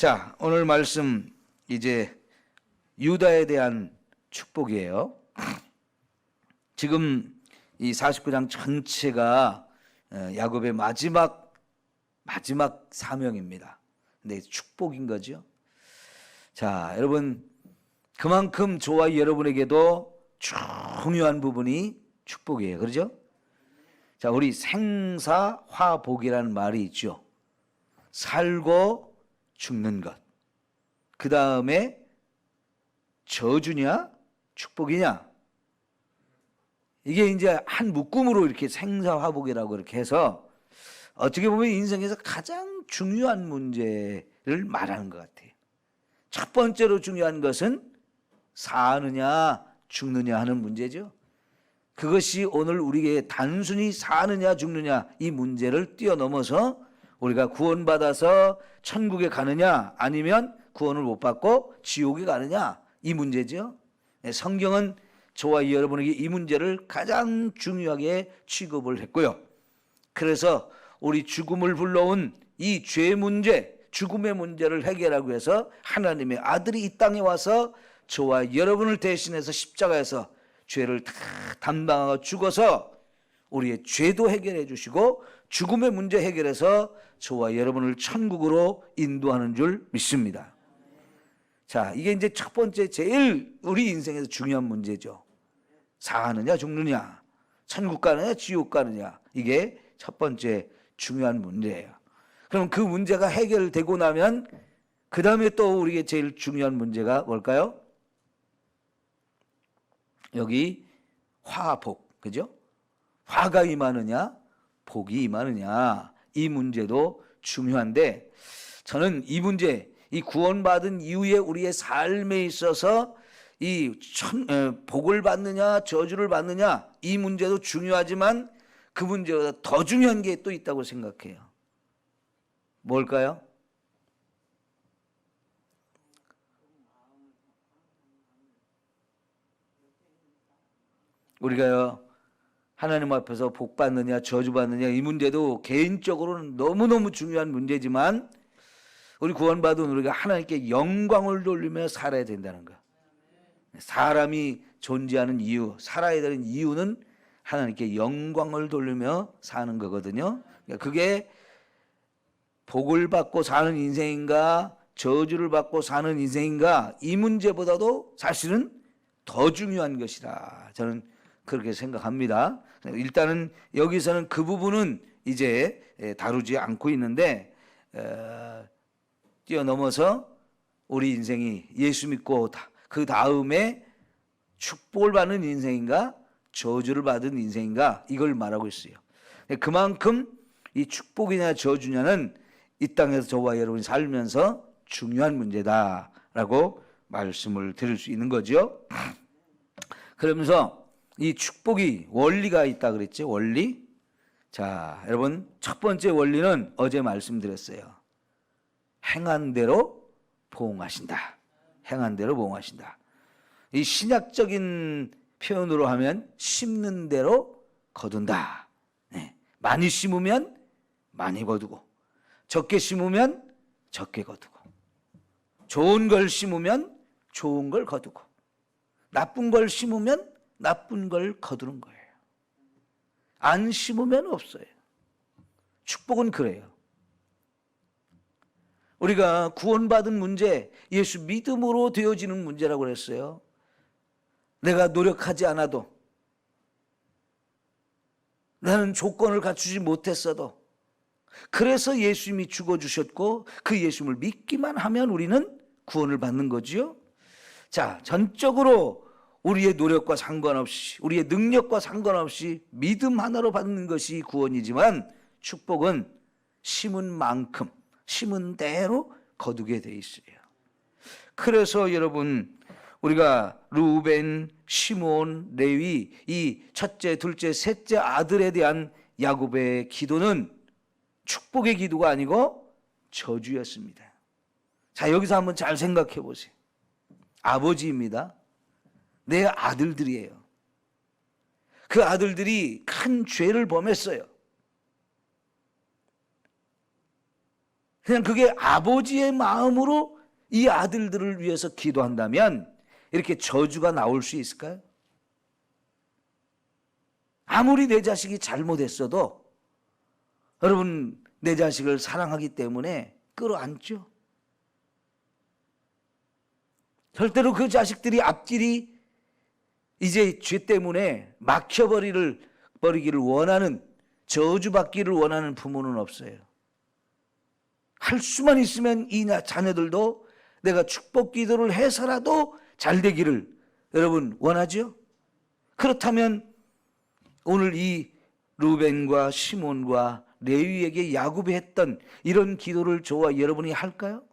자, 오늘 말씀 이제 유다에 대한 축복이에요. 지금 이 49장 전체가 야곱의 마지막 사명입니다. 근데 축복인 거죠. 자, 여러분 그만큼 저와 여러분에게도 중요한 부분이 축복이에요. 그렇죠? 자, 우리 생사화복이라는 말이 있죠. 살고 죽는 것. 그 다음에 저주냐 축복이냐. 이게 이제 한 묶음으로 이렇게 생사화복이라고 이렇게 해서 어떻게 보면 인생에서 가장 중요한 문제를 말하는 것 같아요. 첫 번째로 중요한 것은 사느냐 죽느냐 하는 문제죠. 그것이 오늘 우리에게 단순히 사느냐 죽느냐 이 문제를 뛰어넘어서 우리가 구원받아서 천국에 가느냐 아니면 구원을 못 받고 지옥에 가느냐 이 문제죠. 성경은 저와 여러분에게 이 문제를 가장 중요하게 취급을 했고요. 그래서 우리 죽음을 불러온 이 죄 문제, 죽음의 문제를 해결하기 위해서 하나님의 아들이 이 땅에 와서 저와 여러분을 대신해서 십자가에서 죄를 다 담당하고 죽어서 우리의 죄도 해결해 주시고 죽음의 문제 해결해서 저와 여러분을 천국으로 인도하는 줄 믿습니다. 자, 이게 이제 첫 번째 제일 우리 인생에서 중요한 문제죠. 사느냐 죽느냐, 천국 가느냐 지옥 가느냐, 이게 첫 번째 중요한 문제예요. 그럼 그 문제가 해결되고 나면 그 다음에 또 우리에게 제일 중요한 문제가 뭘까요? 여기 화복, 그죠? 화가 임하느냐 복이 임하느냐 이 문제도 중요한데, 저는 이 문제, 이 구원받은 이후에 우리의 삶에 있어서 이 복을 받느냐 저주를 받느냐 이 문제도 중요하지만 그 문제보다 더 중요한 게 또 있다고 생각해요. 뭘까요? 우리가요 하나님 앞에서 복 받느냐 저주 받느냐 이 문제도 개인적으로는 너무너무 중요한 문제지만 우리 구원받은 우리가 하나님께 영광을 돌리며 살아야 된다는 거. 사람이 존재하는 이유, 살아야 되는 이유는 하나님께 영광을 돌리며 사는 거거든요. 그게 복을 받고 사는 인생인가 저주를 받고 사는 인생인가 이 문제보다도 사실은 더 중요한 것이다. 저는 그렇게 생각합니다. 일단은 여기서는 그 부분은 이제 다루지 않고 있는데 뛰어넘어서 우리 인생이 예수 믿고 그 다음에 축복을 받는 인생인가 저주를 받은 인생인가 이걸 말하고 있어요. 그만큼 이 축복이냐 저주냐는 이 땅에서 저와 여러분이 살면서 중요한 문제다라고 말씀을 드릴 수 있는 거죠. 그러면서 이 축복이 원리가 있다 그랬죠. 원리. 자, 여러분 첫 번째 원리는 어제 말씀드렸어요. 행한 대로 보응하신다. 행한 대로 보응하신다. 이 신약적인 표현으로 하면 심는 대로 거둔다. 네. 많이 심으면 많이 거두고 적게 심으면 적게 거두고 좋은 걸 심으면 좋은 걸 거두고 나쁜 걸 심으면 나쁜 걸 거두는 거예요. 안 심으면 없어요. 축복은 그래요. 우리가 구원받은 문제, 예수 믿음으로 되어지는 문제라고 그랬어요. 내가 노력하지 않아도, 나는 조건을 갖추지 못했어도, 그래서 예수님이 죽어주셨고 그 예수님을 믿기만 하면 우리는 구원을 받는 거지요. 자, 전적으로 우리의 노력과 상관없이 우리의 능력과 상관없이 믿음 하나로 받는 것이 구원이지만 축복은 심은 만큼 심은 대로 거두게 돼 있어요. 그래서 여러분 우리가 루벤, 시몬, 레위 이 첫째, 둘째, 셋째 아들에 대한 야곱의 기도는 축복의 기도가 아니고 저주였습니다. 자, 여기서 한번 잘 생각해 보세요. 아버지입니다. 내 아들들이에요. 그 아들들이 큰 죄를 범했어요. 그냥 그게 아버지의 마음으로 이 아들들을 위해서 기도한다면 이렇게 저주가 나올 수 있을까요? 아무리 내 자식이 잘못했어도 여러분 내 자식을 사랑하기 때문에 끌어안죠. 절대로 그 자식들이 앞길이 이제 죄 때문에 막혀버리기를 원하는, 저주받기를 원하는 부모는 없어요. 할 수만 있으면 이 자녀들도 내가 축복 기도를 해서라도 잘 되기를 여러분 원하죠? 그렇다면 오늘 이 루벤과 시몬과 레위에게 야곱이 했던 이런 기도를 저와 여러분이 할까요?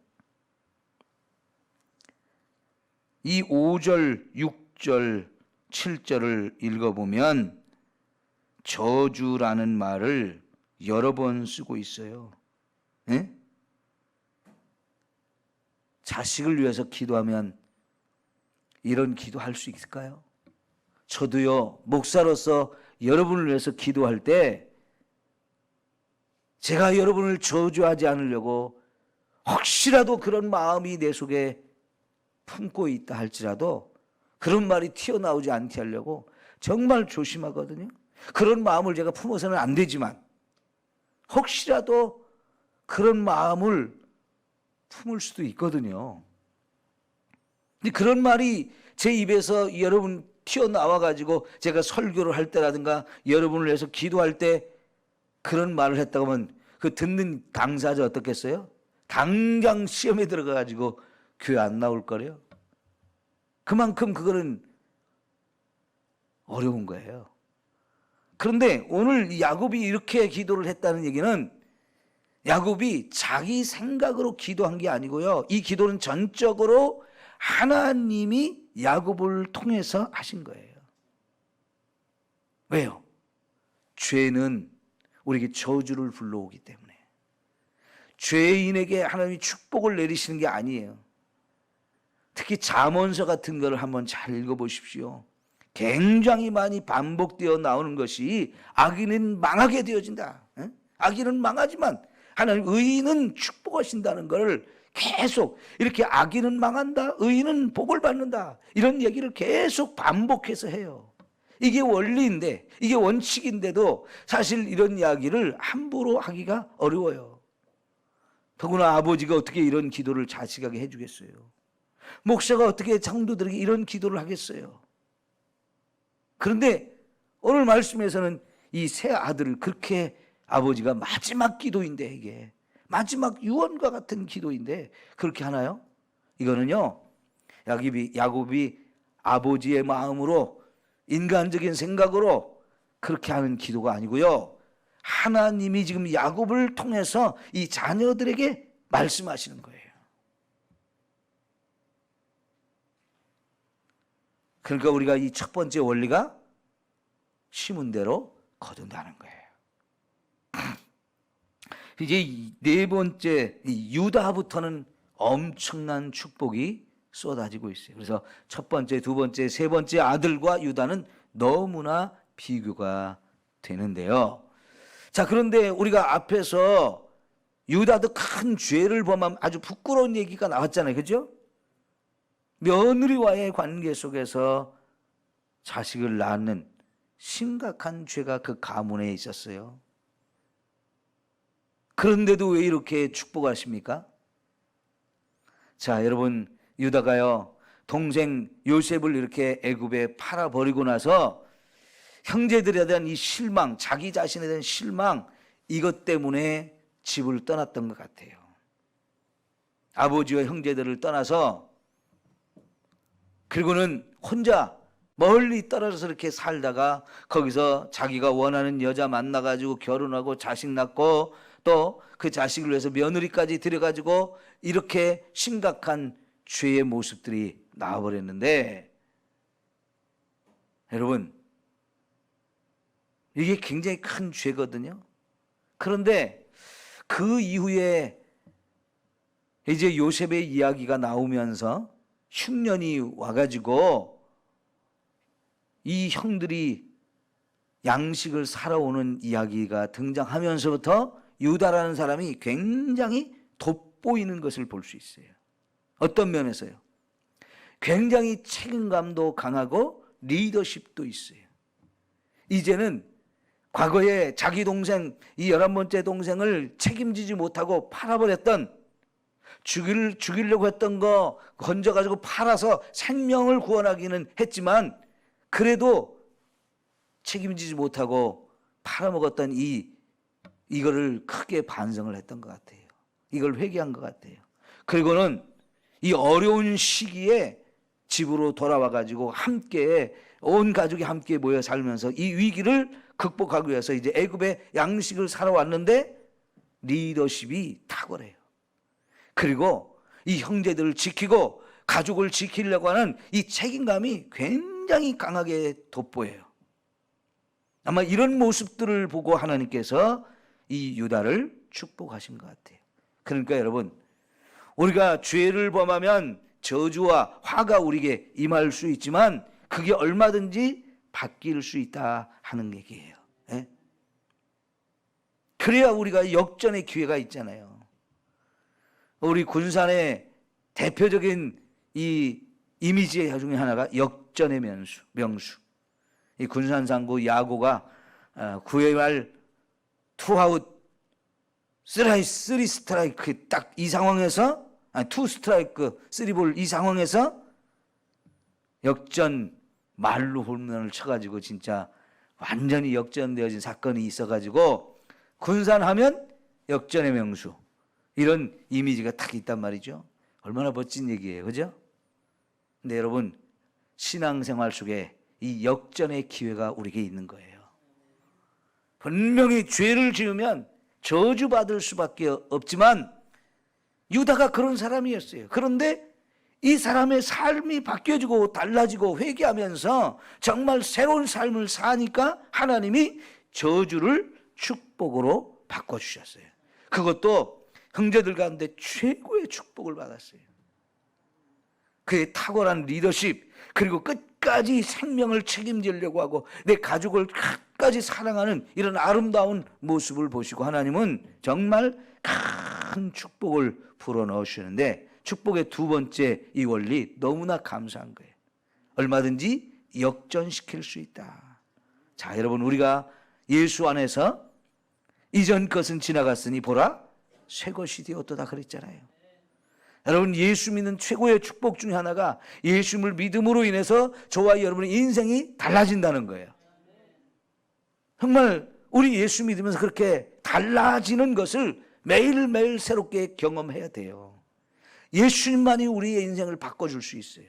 이 5절, 6절, 7절을 읽어보면 저주라는 말을 여러 번 쓰고 있어요. 예? 자식을 위해서 기도하면 이런 기도할 수 있을까요? 저도요, 목사로서 여러분을 위해서 기도할 때 제가 여러분을 저주하지 않으려고 혹시라도 그런 마음이 내 속에 품고 있다 할지라도 그런 말이 튀어나오지 않게 하려고 정말 조심하거든요. 그런 마음을 제가 품어서는 안 되지만 혹시라도 그런 마음을 품을 수도 있거든요. 근데 그런 말이 제 입에서 여러분 튀어나와 가지고 제가 설교를 할 때라든가 여러분을 위해서 기도할 때 그런 말을 했다고 하면 그 듣는 당사자 어떻겠어요? 당장 시험에 들어가 가지고 교회 안 나올 거래요. 그만큼 그거는 어려운 거예요. 그런데 오늘 야곱이 이렇게 기도를 했다는 얘기는 야곱이 자기 생각으로 기도한 게 아니고요. 이 기도는 전적으로 하나님이 야곱을 통해서 하신 거예요. 왜요? 죄는 우리에게 저주를 불러오기 때문에. 죄인에게 하나님이 축복을 내리시는 게 아니에요. 특히 잠언서 같은 거를 한번 잘 읽어보십시오. 굉장히 많이 반복되어 나오는 것이 악인은 망하게 되어진다. 악인은 망하지만 하나님 의인은 축복하신다는 것을 계속 이렇게 악인은 망한다, 의인은 복을 받는다 이런 얘기를 계속 반복해서 해요. 이게 원리인데, 이게 원칙인데도 사실 이런 이야기를 함부로 하기가 어려워요. 더구나 아버지가 어떻게 이런 기도를 자식에게 해주겠어요? 목사가 어떻게 장로들에게 이런 기도를 하겠어요? 그런데 오늘 말씀에서는 이 세 아들을 그렇게 아버지가 마지막 기도인데, 이게 마지막 유언과 같은 기도인데 그렇게 하나요? 이거는요, 야곱이 아버지의 마음으로 인간적인 생각으로 그렇게 하는 기도가 아니고요, 하나님이 지금 야곱을 통해서 이 자녀들에게 말씀하시는 거예요. 그러니까 우리가 이 첫 번째 원리가 심은 대로 거둔다는 거예요. 이제 네 번째 유다부터는 엄청난 축복이 쏟아지고 있어요. 그래서 첫 번째, 두 번째, 세 번째 아들과 유다는 너무나 비교가 되는데요. 자, 그런데 우리가 앞에서 유다도 큰 죄를 범한 아주 부끄러운 얘기가 나왔잖아요. 그죠? 며느리와의 관계 속에서 자식을 낳는 심각한 죄가 그 가문에 있었어요. 그런데도 왜 이렇게 축복하십니까? 자, 여러분, 유다가요, 동생 요셉을 이렇게 애굽에 팔아버리고 나서 형제들에 대한 이 실망, 자기 자신에 대한 실망, 이것 때문에 집을 떠났던 것 같아요. 아버지와 형제들을 떠나서 그리고는 혼자 멀리 떨어져서 이렇게 살다가 거기서 자기가 원하는 여자 만나가지고 결혼하고 자식 낳고 또 그 자식을 위해서 며느리까지 들여가지고 이렇게 심각한 죄의 모습들이 나와버렸는데, 여러분, 이게 굉장히 큰 죄거든요. 그런데 그 이후에 이제 요셉의 이야기가 나오면서 흉년이 와가지고 이 형들이 양식을 사러 오는 이야기가 등장하면서부터 유다라는 사람이 굉장히 돋보이는 것을 볼 수 있어요. 어떤 면에서요? 굉장히 책임감도 강하고 리더십도 있어요. 이제는 과거에 자기 동생, 이 11번째 동생을 책임지지 못하고 팔아버렸던, 죽이려고 했던 거 건져가지고 팔아서 생명을 구원하기는 했지만 그래도 책임지지 못하고 팔아먹었던 이거를 크게 반성을 했던 것 같아요. 이걸 회개한 것 같아요. 그리고는 이 어려운 시기에 집으로 돌아와가지고 함께 온 가족이 함께 모여 살면서 이 위기를 극복하기 위해서 이제 애굽의 양식을 사러 왔는데 리더십이 탁월해요. 그리고 이 형제들을 지키고 가족을 지키려고 하는 이 책임감이 굉장히 강하게 돋보여요. 아마 이런 모습들을 보고 하나님께서 이 유다를 축복하신 것 같아요. 그러니까 여러분, 우리가 죄를 범하면 저주와 화가 우리에게 임할 수 있지만 그게 얼마든지 바뀔 수 있다 하는 얘기예요. 예? 그래야 우리가 역전의 기회가 있잖아요. 우리 군산의 대표적인 이 이미지 중에 하나가 역전의 명수. 이 군산상구 야구가 9회 말 투아웃 3스트라이크 딱 이 상황에서, 투 스트라이크 3볼 이 상황에서 역전 말로 홈런을 쳐가지고 진짜 완전히 역전되어진 사건이 있어가지고 군산하면 역전의 명수, 이런 이미지가 딱 있단 말이죠. 얼마나 멋진 얘기예요, 그죠? 근데 여러분, 신앙생활 속에 이 역전의 기회가 우리에게 있는 거예요. 분명히 죄를 지으면 저주받을 수밖에 없지만 유다가 그런 사람이었어요. 그런데 이 사람의 삶이 바뀌어지고 달라지고 회개하면서 정말 새로운 삶을 사니까 하나님이 저주를 축복으로 바꿔주셨어요. 그것도 형제들 가운데 최고의 축복을 받았어요. 그의 탁월한 리더십, 그리고 끝까지 생명을 책임지려고 하고 내 가족을 끝까지 사랑하는 이런 아름다운 모습을 보시고 하나님은 정말 큰 축복을 불어넣으시는데, 축복의 두 번째 이 원리 너무나 감사한 거예요. 얼마든지 역전시킬 수 있다. 자, 여러분, 우리가 예수 안에서 이전 것은 지나갔으니 보라 새 것이 되었도다 그랬잖아요. 여러분, 예수 믿는 최고의 축복 중에 하나가 예수님을 믿음으로 인해서 저와 여러분의 인생이 달라진다는 거예요. 정말 우리 예수 믿으면서 그렇게 달라지는 것을 매일매일 새롭게 경험해야 돼요. 예수님만이 우리의 인생을 바꿔줄 수 있어요.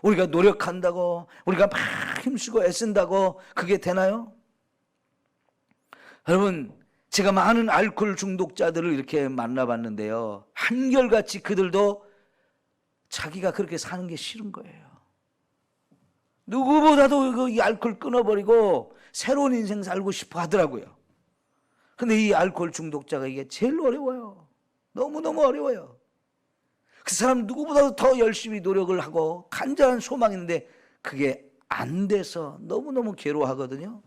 우리가 노력한다고, 우리가 막 힘쓰고 애쓴다고 그게 되나요? 여러분, 제가 많은 알코올 중독자들을 이렇게 만나봤는데요, 한결같이 그들도 자기가 그렇게 사는 게 싫은 거예요. 누구보다도 이 알코올 끊어버리고 새로운 인생 살고 싶어 하더라고요. 근데 이 알코올 중독자가 이게 제일 어려워요. 너무너무 어려워요. 그 사람 누구보다도 더 열심히 노력을 하고 간절한 소망이 있는데 그게 안 돼서 너무너무 괴로워하거든요.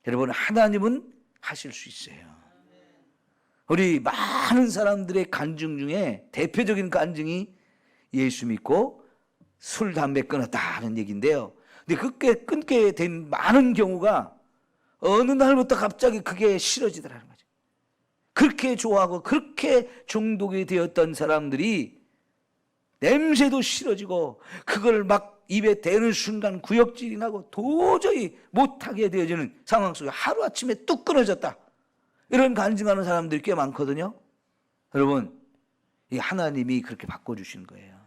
여러분, 하나님은 하실 수 있어요. 우리 많은 사람들의 간증 중에 대표적인 간증이 예수 믿고 술, 담배 끊었다는 얘기인데요. 근데 끊게 된 많은 경우가 어느 날부터 갑자기 그게 싫어지더라는 거죠. 그렇게 좋아하고 그렇게 중독이 되었던 사람들이 냄새도 싫어지고 그걸 막 입에 대는 순간 구역질이 나고 도저히 못하게 되어지는 상황 속에 하루아침에 뚝 끊어졌다, 이런 간증하는 사람들이 꽤 많거든요. 여러분, 이 하나님이 그렇게 바꿔주시는 거예요.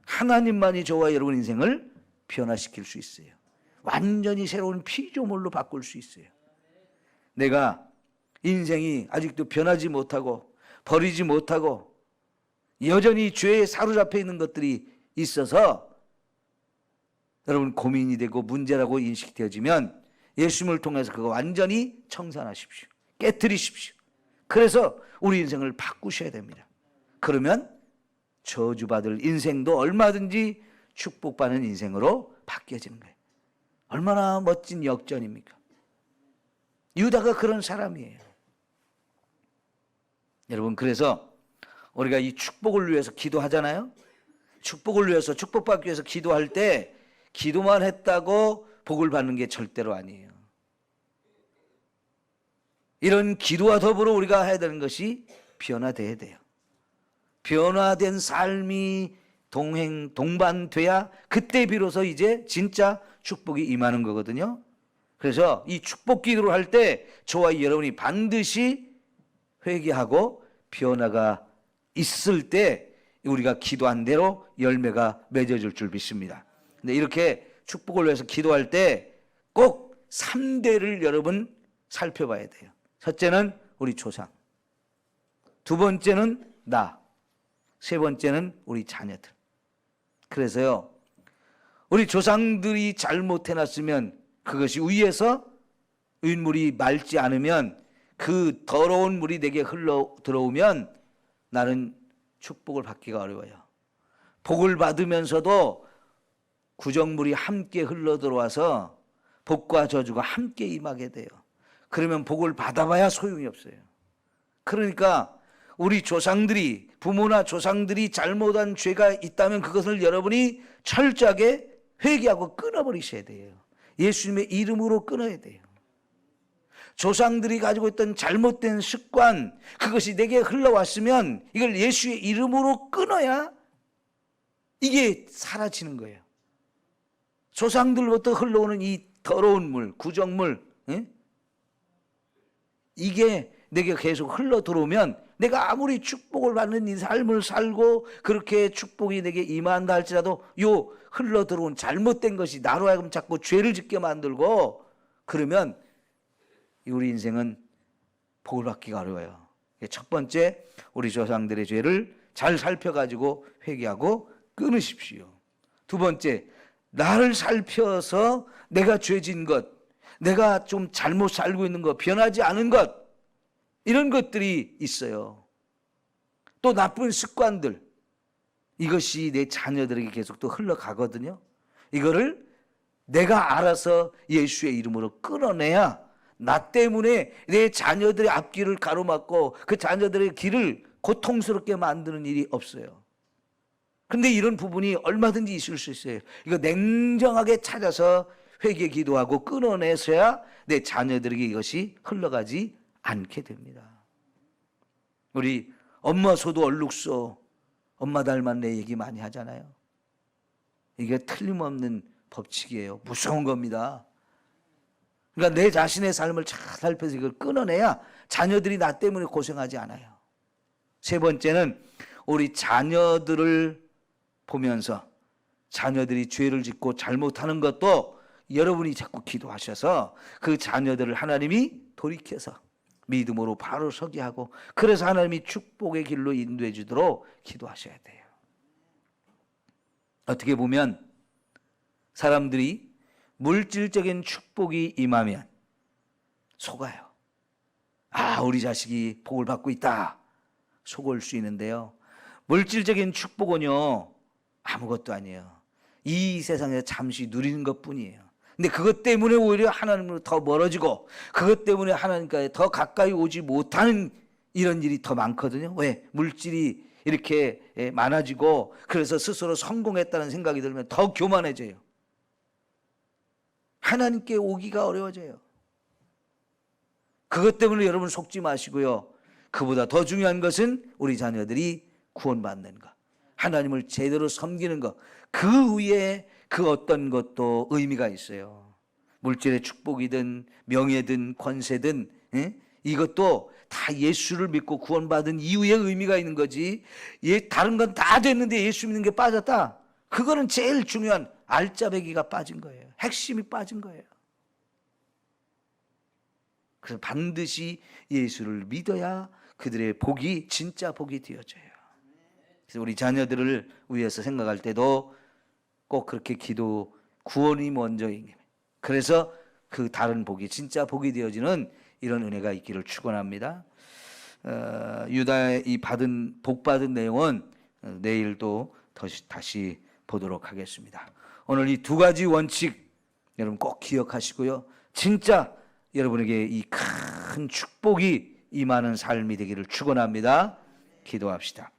하나님만이 저와 여러분 인생을 변화시킬 수 있어요. 완전히 새로운 피조물로 바꿀 수 있어요. 내가 인생이 아직도 변하지 못하고 버리지 못하고 여전히 죄에 사로잡혀 있는 것들이 있어서 여러분 고민이 되고 문제라고 인식되어지면 예수님을 통해서 그거 완전히 청산하십시오. 깨뜨리십시오. 그래서 우리 인생을 바꾸셔야 됩니다. 그러면 저주받을 인생도 얼마든지 축복받는 인생으로 바뀌어지는 거예요. 얼마나 멋진 역전입니까? 유다가 그런 사람이에요. 여러분, 그래서 우리가 이 축복을 위해서 기도하잖아요. 축복을 위해서, 축복받기 위해서 기도할 때 기도만 했다고 복을 받는 게 절대로 아니에요. 이런 기도와 더불어 우리가 해야 되는 것이 변화돼야 돼요. 변화된 삶이 동반돼야 그때 비로소 이제 진짜 축복이 임하는 거거든요. 그래서 이 축복 기도를 할 때 저와 여러분이 반드시 회개하고 변화가 있을 때 우리가 기도한 대로 열매가 맺어질 줄 믿습니다. 근데 이렇게 축복을 위해서 기도할 때 꼭 3대를 여러분 살펴봐야 돼요. 첫째는 우리 조상, 두 번째는 나, 세 번째는 우리 자녀들. 그래서요, 우리 조상들이 잘못해놨으면 그것이 위에서 윗물이 맑지 않으면 그 더러운 물이 내게 흘러 들어오면 나는 축복을 받기가 어려워요. 복을 받으면서도 구정물이 함께 흘러 들어와서 복과 저주가 함께 임하게 돼요. 그러면 복을 받아봐야 소용이 없어요. 그러니까 우리 조상들이, 부모나 조상들이 잘못한 죄가 있다면 그것을 여러분이 철저하게 회개하고 끊어버리셔야 돼요. 예수님의 이름으로 끊어야 돼요. 조상들이 가지고 있던 잘못된 습관, 그것이 내게 흘러왔으면 이걸 예수의 이름으로 끊어야 이게 사라지는 거예요. 조상들부터 흘러오는 이 더러운 물, 구정물, 이게 내게 계속 흘러 들어오면 내가 아무리 축복을 받는 이 삶을 살고 그렇게 축복이 내게 임한다 할지라도 요 흘러 들어온 잘못된 것이 나로 하여금 자꾸 죄를 짓게 만들고 그러면 우리 인생은 복을 받기가 어려워요. 첫 번째, 우리 조상들의 죄를 잘 살펴가지고 회개하고 끊으십시오. 두 번째, 나를 살펴서 내가 죄진 것, 내가 좀 잘못 살고 있는 것, 변하지 않은 것, 이런 것들이 있어요. 또 나쁜 습관들, 이것이 내 자녀들에게 계속 또 흘러가거든요. 이거를 내가 알아서 예수의 이름으로 끊어내야 나 때문에 내 자녀들의 앞길을 가로막고 그 자녀들의 길을 고통스럽게 만드는 일이 없어요. 근데 이런 부분이 얼마든지 있을 수 있어요. 이거 냉정하게 찾아서 회개 기도하고 끊어내서야 내 자녀들에게 이것이 흘러가지 않게 됩니다. 우리 엄마 소도 얼룩소, 엄마 닮았네 얘기 많이 하잖아요. 이게 틀림없는 법칙이에요. 무서운 겁니다. 그러니까 내 자신의 삶을 잘 살펴서 이걸 끊어내야 자녀들이 나 때문에 고생하지 않아요. 세 번째는 우리 자녀들을 보면서 자녀들이 죄를 짓고 잘못하는 것도 여러분이 자꾸 기도하셔서 그 자녀들을 하나님이 돌이켜서 믿음으로 바로 서게 하고 그래서 하나님이 축복의 길로 인도해 주도록 기도하셔야 돼요. 어떻게 보면 사람들이 물질적인 축복이 임하면 속아요. 아, 우리 자식이 복을 받고 있다. 속을 수 있는데요. 물질적인 축복은요, 아무것도 아니에요. 이 세상에서 잠시 누리는 것뿐이에요. 근데 그것 때문에 오히려 하나님으로 더 멀어지고 그것 때문에 하나님께 더 가까이 오지 못하는 이런 일이 더 많거든요. 왜? 물질이 이렇게 많아지고 그래서 스스로 성공했다는 생각이 들면 더 교만해져요. 하나님께 오기가 어려워져요. 그것 때문에 여러분 속지 마시고요. 그보다 더 중요한 것은 우리 자녀들이 구원받는 것, 하나님을 제대로 섬기는 것, 그 위에 그 어떤 것도 의미가 있어요. 물질의 축복이든 명예든 권세든 이것도 다 예수를 믿고 구원받은 이후에 의미가 있는 거지. 다른 건 다 됐는데 예수 믿는 게 빠졌다. 그거는 제일 중요한 알짜배기가 빠진 거예요. 핵심이 빠진 거예요. 그래서 반드시 예수를 믿어야 그들의 복이 진짜 복이 되어져요. 그래서 우리 자녀들을 위해서 생각할 때도 꼭 그렇게 기도, 구원이 먼저인 거예요. 그래서 그 다른 복이 진짜 복이 되어지는 이런 은혜가 있기를 축원합니다. 유다의 이 복 받은 내용은 내일 또 다시 보도록 하겠습니다. 오늘 이 두 가지 원칙 여러분 꼭 기억하시고요. 진짜 여러분에게 이 큰 축복이 임하는 삶이 되기를 축원합니다. 기도합시다.